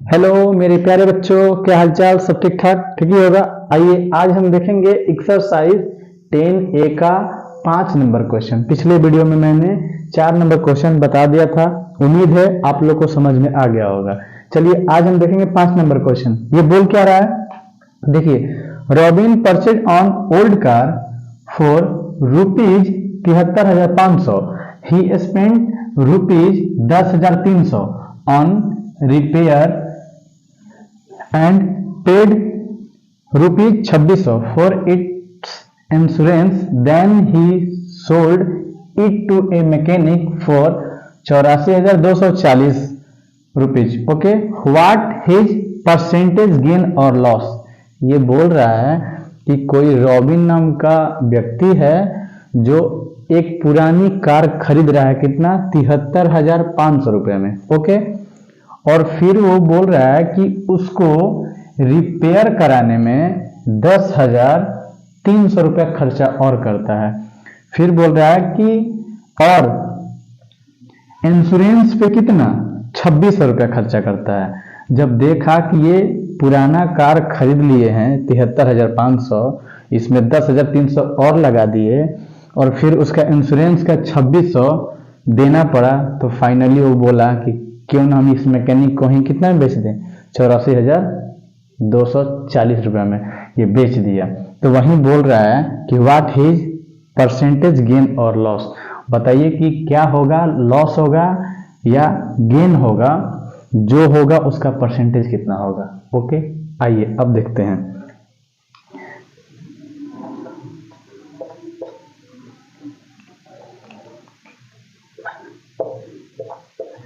Hello मेरे प्यारे बच्चों, क्या हालचाल? सब ठीक ठाक? ठीक ही होगा। आइए आज हम देखेंगे एक्सरसाइज 10A का 5 नंबर क्वेश्चन। पिछले वीडियो में मैंने 4 नंबर क्वेश्चन बता दिया था। उम्मीद है आप लोग को समझ में आ गया होगा। चलिए आज हम देखेंगे 5 नंबर क्वेश्चन। ये बोल क्या रहा है, देखिए। Robin purchase on old car for ₹73,500। He spend ₹10,300 on repair and paid ₹2600 for its insurance. Then he sold it to a mechanic for ₹84,240। Okay, what his percentage gain और लॉस। ये बोल रहा है कि कोई रॉबिन नाम का व्यक्ति है जो एक पुरानी कार खरीद रहा है। कितना? ₹73,500 में। ओके, और फिर वो बोल रहा है कि उसको रिपेयर कराने में ₹10,300 खर्चा और करता है। फिर बोल रहा है कि और इंश्योरेंस पे कितना? ₹2600 खर्चा करता है। जब देखा कि ये पुराना कार खरीद लिए हैं 73,500, इसमें 10,300 और लगा दिए और फिर उसका इंश्योरेंस का 2600 देना पड़ा, तो फाइनली वो बोला कि क्यों ना हम इस मैकेनिक को ही कितना में बेच दें? ₹84,240 में ये बेच दिया। तो वहीं बोल रहा है कि व्हाट हिज परसेंटेज गेन और लॉस। बताइए कि क्या होगा, लॉस होगा या गेन होगा? जो होगा उसका परसेंटेज कितना होगा। ओके, आइए अब देखते हैं।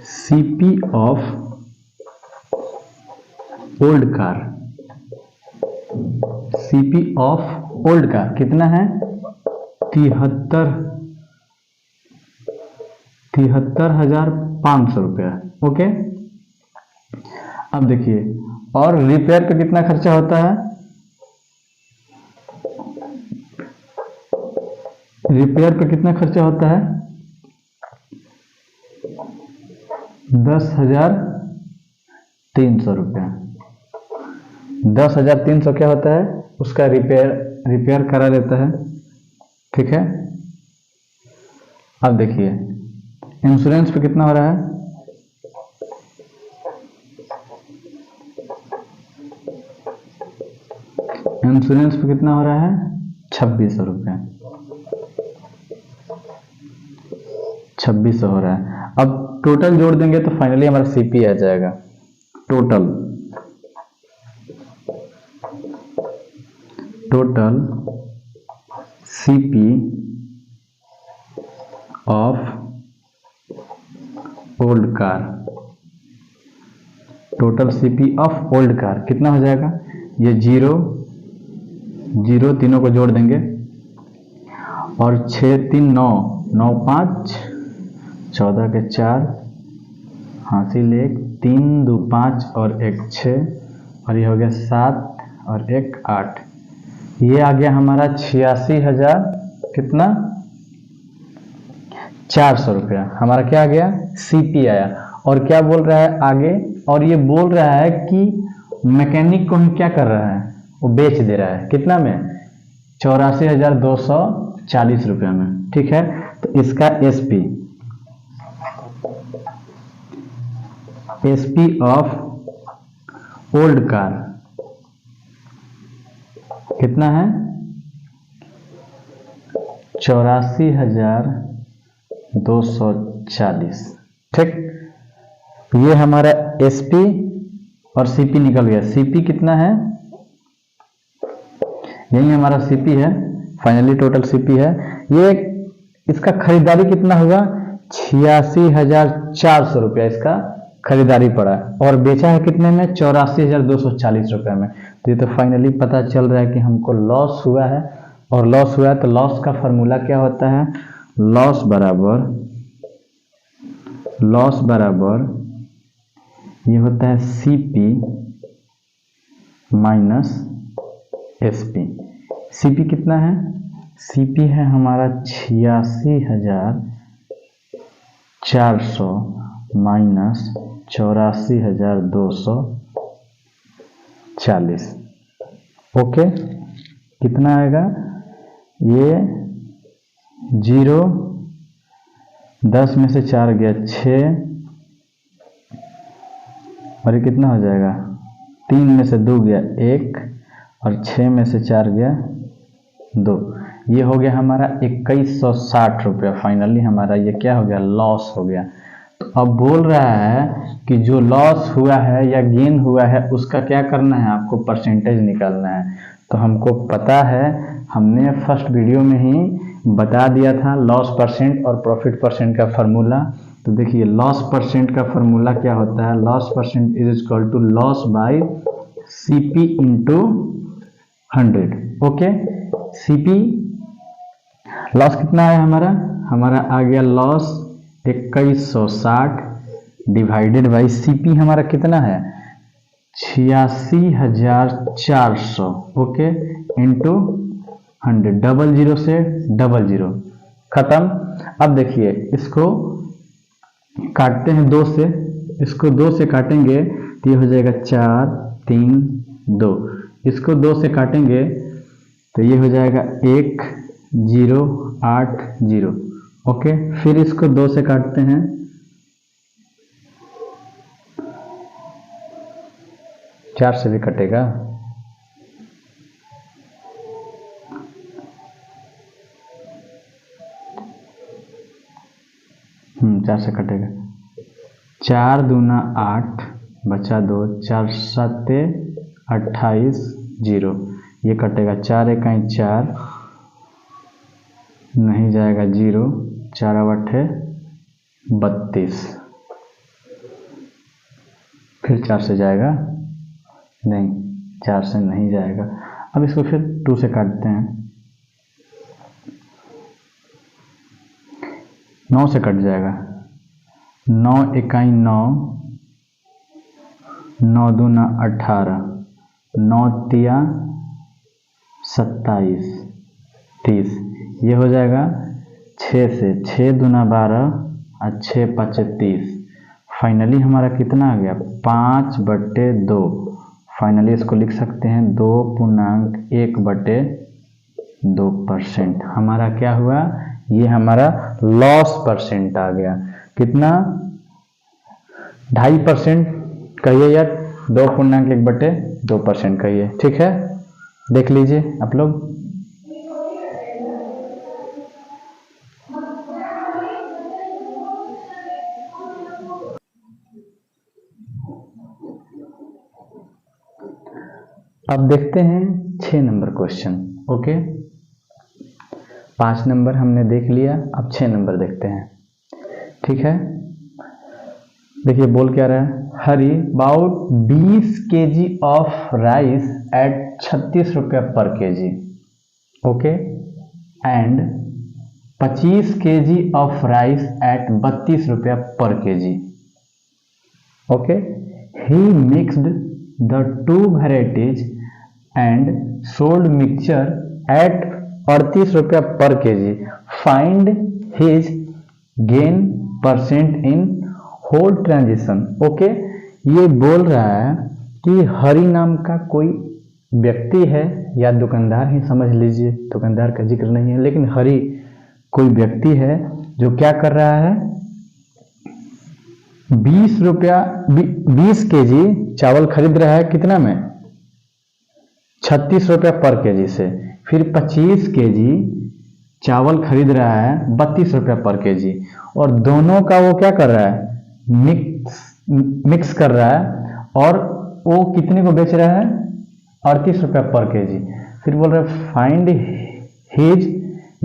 CP of old car, CP of old car कितना है? 73,500 रुपया। ओके, अब देखिए, और रिपेयर पे कितना खर्चा होता है? रिपेयर पे कितना खर्चा होता है? 10,300 रुपया। 10,300 क्या होता है? उसका रिपेयर करा लेता है। ठीक है, अब देखिए इंश्योरेंस पे कितना हो रहा है? इंश्योरेंस पे कितना हो रहा है? 2600 रुपया। 2600 हो रहा है। अब टोटल जोड़ देंगे तो फाइनली हमारा सीपी आ जाएगा। Total CP of old car, total CP of old car कितना हो जाएगा? ये जीरो जीरो तीनों को जोड़ देंगे और 6 3 9 9 5 14 के 4 हासिल 1 3 2 5 और 1 6 और ये हो गया 7 और 1 8। ये आ गया हमारा 86,000 कितना? 400 रुपया। हमारा क्या आ गया? सीपी आया। और क्या बोल रहा है आगे? और ये बोल रहा है कि मैकेनिक को ही क्या कर रहा है? वो बेच दे रहा है। कितना में? 84,240 रुपया में। ठीक है, तो इसका एसपी ऑफ ओल्ड कार कितना है? 84,240। ठीक, ये हमारा एसपी और सीपी निकल गया। सीपी कितना है? यही हमारा सीपी है। फाइनली टोटल सीपी है ये। इसका खरीदारी कितना हुआ? 86,400 रुपया इसका खरीदारी पड़ा और बेचा है कितने में? 84,240 रुपये में। तो ये तो फाइनली पता चल रहा है कि हमको लॉस हुआ है। और लॉस हुआ है तो लॉस का फॉर्मूला क्या होता है? लॉस बराबर ये होता है सीपी माइनस एसपी। सीपी कितना है? सीपी है हमारा 86,400 माइनस 84,240। 40। ओके, कितना आएगा ये 0, 10 में से 4 गया 6, और ये कितना हो जाएगा 3 में से 2 गया 1, और 6 में से 4 गया 2। ये हो गया हमारा 2160 रुपया। फाइनली हमारा ये क्या हो गया, लॉस हो गया। तो अब बोल रहा है कि जो लॉस हुआ है या गेन हुआ है उसका क्या करना है, आपको परसेंटेज निकालना है। तो हमको पता है, हमने फर्स्ट वीडियो में ही बता दिया था लॉस परसेंट और प्रॉफिट परसेंट का फार्मूला। तो देखिए लॉस परसेंट का फार्मूला क्या होता है, loss percent is equal to loss by CP into 100। Okay, CP loss कितना है हमारा आ गया लॉस 2160 डिवाइडेड बाई सीपी हमारा कितना है 86,400। ओके, इंटू 100, 00 से 00 खत्म। अब देखिए इसको काटते हैं 2 से, इसको 2 से काटेंगे तो ये हो जाएगा 4 3 2। इसको 2 से काटेंगे तो ये हो जाएगा 1080। ओके, फिर इसको 2 से काटते हैं, चार से भी कटेगा, चार से कटेगा, 4 दूना 8 बचा 2, 4 7 28 0, ये कटेगा 4 1 4 नहीं जाएगा 0, 4 8 32, फिर 4 से जाएगा नहीं, 4 से नहीं जाएगा। अब इसको फिर 2 से काटते हैं, 9 से कट जाएगा, 9 1 9, 9 दूना 18, 9 तिया 27 30, ये हो जाएगा 6 से, 6 दूना 12 और 6 5 30। फाइनली हमारा कितना आ गया 5/2। फाइनली इसको लिख सकते हैं 2.1/2%। हमारा क्या हुआ, ये हमारा लॉस परसेंट आ गया। कितना 2.5% कहिए या 2.1/2% कहिए, ठीक है। देख लीजिए आप लोग। अब देखते हैं 6 नंबर क्वेश्चन। ओके, 5 नंबर हमने देख लिया, अब 6 नंबर देखते हैं, ठीक है। देखिए बोल क्या रहा है, Hari bought 20 kg of rice at 36 रुपया per kg। Okay, and 25 kg of rice at 32 रुपया per kg। Okay, he mixed the two varieties and sold mixture at 38 रुपया per kg। Find his gain percent in whole transaction। Okay, ये बोल रहा है कि हरि नाम का कोई व्यक्ति है या दुकानदार ही समझ लीजिए, दुकानदार का जिक्र नहीं है, लेकिन हरि कोई व्यक्ति है जो क्या कर रहा है 20 kg चावल खरीद रहा है, कितना में 36 रुपया पर kg से। फिर 25 kg चावल खरीद रहा है 32 रुपया पर kg, और दोनों का वो क्या कर रहा है मिक्स कर रहा है, और वो कितने को बेच रहा है 38 रुपया पर kg। फिर बोल रहे फाइंड हिज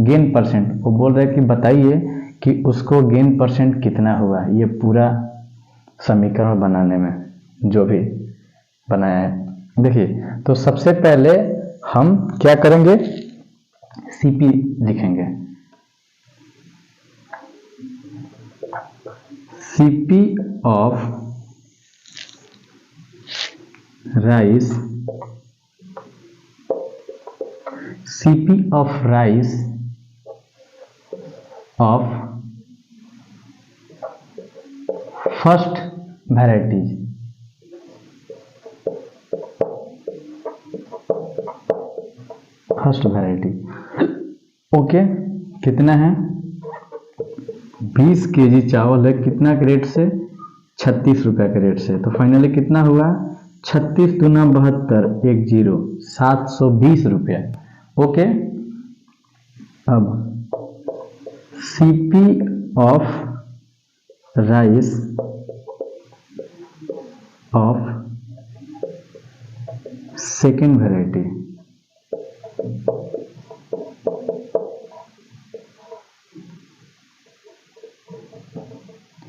गेन परसेंट, वो बोल रहे कि बताइए कि उसको गेन परसेंट कितना हुआ, ये पूरा समीकरण बनाने में जो भी बनाया है। देखिए, तो सबसे पहले हम क्या करेंगे, सीपी लिखेंगे। CP of rice, CP of rice of first varieties, first variety. Okay, कितना है? 20 केजी चावल है, कितना के रेट से? 36 रुपये के रेट से। तो फाइनली कितना हुआ? 36 दूना 72, 10, 720 रुपया। ओके, अब CP of rice of second variety,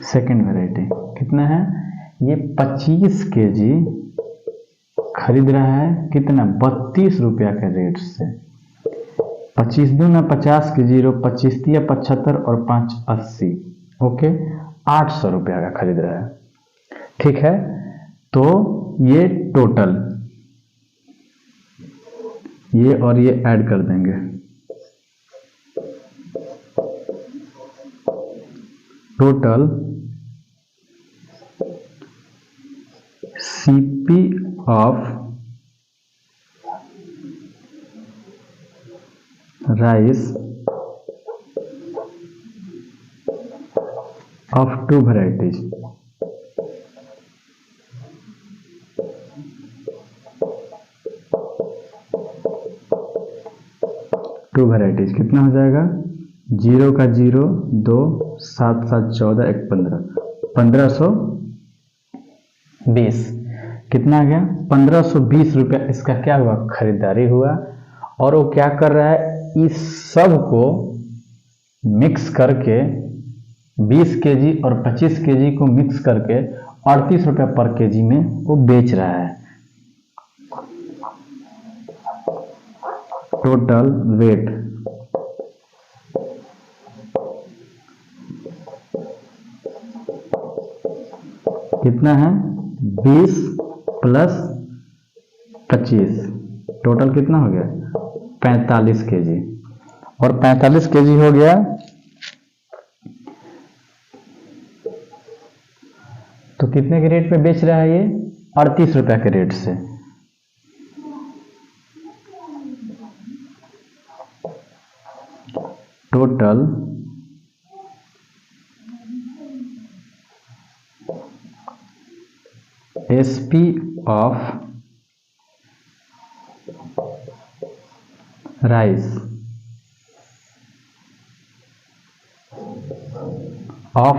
second variety कितना है? ये 25 केजी खरीद रहा है, कितना? 32 रुपया के रेट से। 25 दूना 50 के 0, 25 दिया 75 और 5 80। ओके, 800 रुपया का खरीद रहा है। ठीक है, तो ये टोटल, ये और ये ऐड कर देंगे, total CP of rice of 2 varieties, कितना हो जाएगा? 0 का 0, 2, 7, 7, 14, 1, 15, 1520। कितना आ गया? 1520 रुपया इसका क्या हुआ? खरीदारी हुआ। और वो क्या कर रहा है? इस सब को मिक्स करके 20 केजी और 25 केजी को मिक्स करके 38 रुपया पर केजी में वो बेच रहा है। टोटल वेट कितना है? 20 प्लस 25, टोटल कितना हो गया? 45 केजी। और 45 केजी हो गया तो कितने के रेट पे बेच रहा है ये? 38 रुपया के रेट से। Total SP of rice of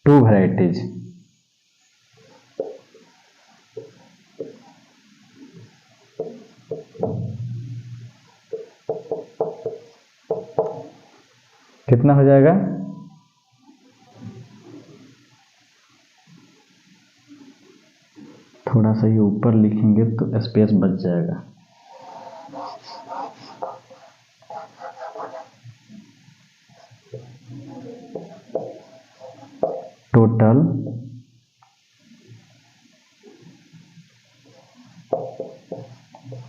2 varieties, कितना हो जाएगा? थोड़ा सा ये ऊपर लिखेंगे तो स्पेस बच जाएगा। Total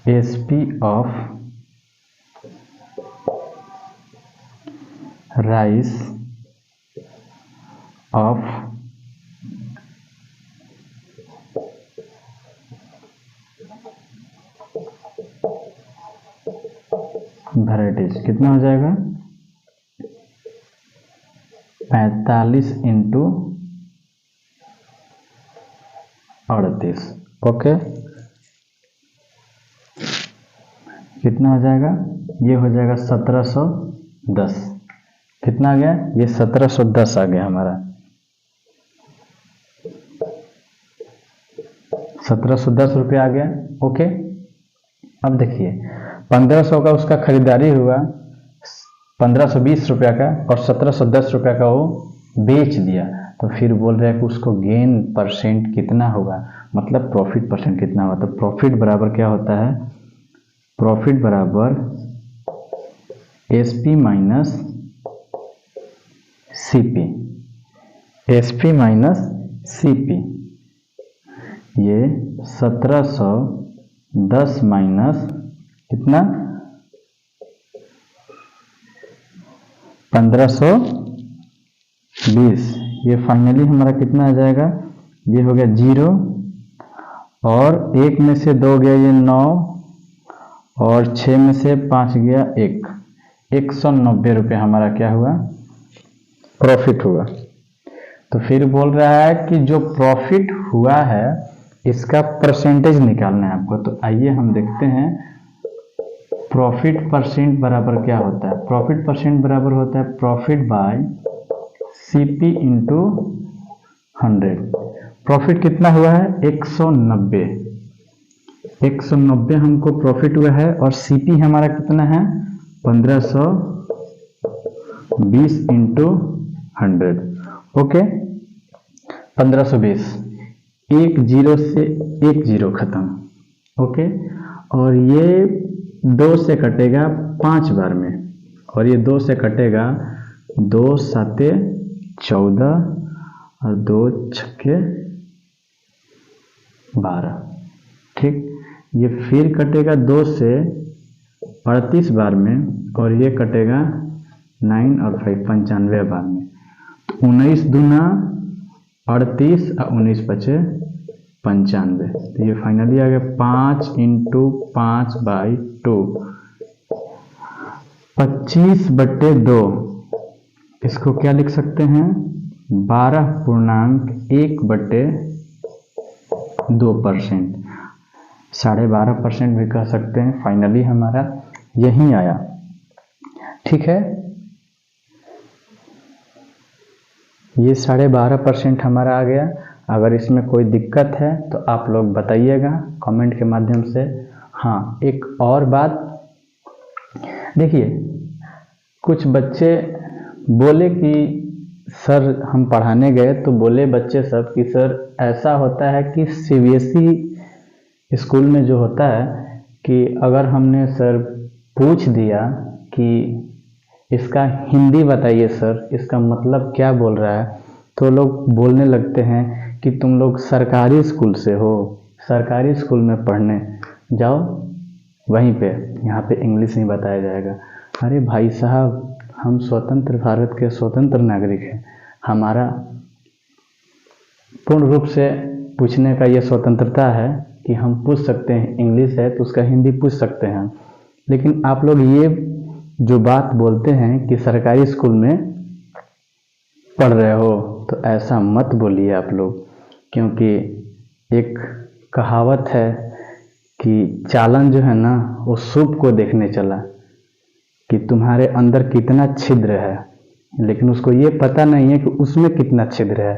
SP of rice of varieties कितना हो जाएगा? 45 इंटू 38। ओके, कितना हो जाएगा? ये हो जाएगा 1710। कितना आ गया? ये 1710 आ गया हमारा। 1710 रुपया आ गया। ओके, अब देखिए 1500 का उसका खरीदारी हुआ, 1520 रुपया का, और 1710 रुपया का वो बेच दिया। तो फिर बोल रहे हैं कि उसको गेन परसेंट कितना होगा, मतलब प्रॉफिट परसेंट कितना होगा। तो प्रॉफिट बराबर क्या होता है? प्रॉफिट बराबर SP minus CP, SP minus CP. ये 1710 माइनस कितना? 1520। ये फाइनली हमारा कितना आ जाएगा? ये हो गया 0 और 1 में से 2 गया, ये 9 और 6 में से 5 गया 190 रुपये हमारा क्या हुआ, प्रॉफिट हुआ। तो फिर बोल रहा है कि जो प्रॉफिट हुआ है इसका परसेंटेज निकालना है आपको। तो आइए हम देखते हैं प्रॉफिट परसेंट बराबर क्या होता है। प्रॉफिट परसेंट बराबर होता है profit by CP into 100। Profit कितना हुआ है, 190 हमको प्रॉफिट हुआ है और CP हमारा कितना है, 1520 इंटू 100। ओके, 1520, एक जीरो से एक जीरो खत्म। ओके, और ये 2 से कटेगा 5 बार में, और ये 2 से कटेगा 2 7 14 और 2 6 12। ठीक, ये फिर कटेगा 2 से 38 बार में, और ये कटेगा 9 और 5 95 बार में। तो 19 दूना 38 और 19 बचे 95। तो ये फाइनली आ गया 5 इंटू 5/2, 25/2। इसको क्या लिख सकते हैं, 12.1/2%, 12.5% भी कह सकते हैं। फाइनली हमारा यही आया। ठीक है, ये 12.5% हमारा आ गया। अगर इसमें कोई दिक्कत है तो आप लोग बताइएगा कमेंट के माध्यम से। हाँ, एक और बात देखिए, कुछ बच्चे बोले कि सर हम पढ़ाने गए तो बोले बच्चे सब कि सर ऐसा होता है कि CBSE स्कूल में जो होता है कि अगर हमने सर पूछ दिया कि इसका हिंदी बताइए सर, इसका मतलब क्या बोल रहा है, तो लोग बोलने लगते हैं कि तुम लोग सरकारी स्कूल से हो, सरकारी स्कूल में पढ़ने जाओ, वहीं पे यहाँ पे इंग्लिश नहीं बताया जाएगा। अरे भाई साहब, हम स्वतंत्र भारत के स्वतंत्र नागरिक हैं, हमारा पूर्ण रूप से पूछने का ये स्वतंत्रता है कि हम पूछ सकते हैं। इंग्लिश है तो उसका हिंदी पूछ सकते हैं। लेकिन आप लोग ये जो बात बोलते हैं कि सरकारी स्कूल में पढ़ रहे हो, तो ऐसा मत बोलिए आप लोग, क्योंकि एक कहावत है कि चालन जो है ना वो सूप को देखने चला, कि तुम्हारे अंदर कितना छिद्र है, लेकिन उसको ये पता नहीं है कि उसमें कितना छिद्र है।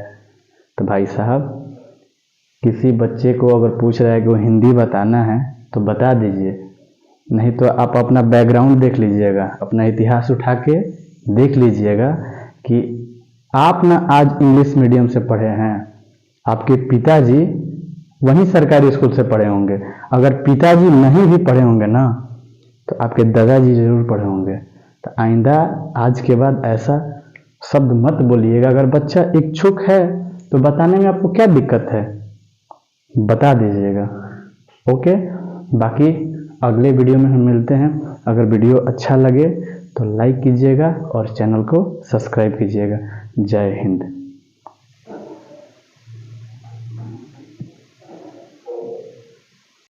तो भाई साहब, किसी बच्चे को अगर पूछ रहा है कि वो हिंदी बताना है तो बता दीजिए, नहीं तो आप अपना बैकग्राउंड देख लीजिएगा, अपना इतिहास उठा के देख लीजिएगा कि आप ना आज इंग्लिश मीडियम से पढ़े हैं, आपके पिताजी वहीं सरकारी स्कूल से पढ़े होंगे। अगर पिताजी नहीं भी पढ़े होंगे ना तो आपके दादाजी जरूर पढ़े होंगे। तो आइंदा आज के बाद ऐसा शब्द मत बोलिएगा। अगर बच्चा इच्छुक है तो बताने में आपको क्या दिक्कत है, बता दीजिएगा। ओके, बाकी अगले वीडियो में हम मिलते हैं। अगर वीडियो अच्छा लगे तो लाइक कीजिएगा और चैनल को सब्सक्राइब कीजिएगा। जय हिंद।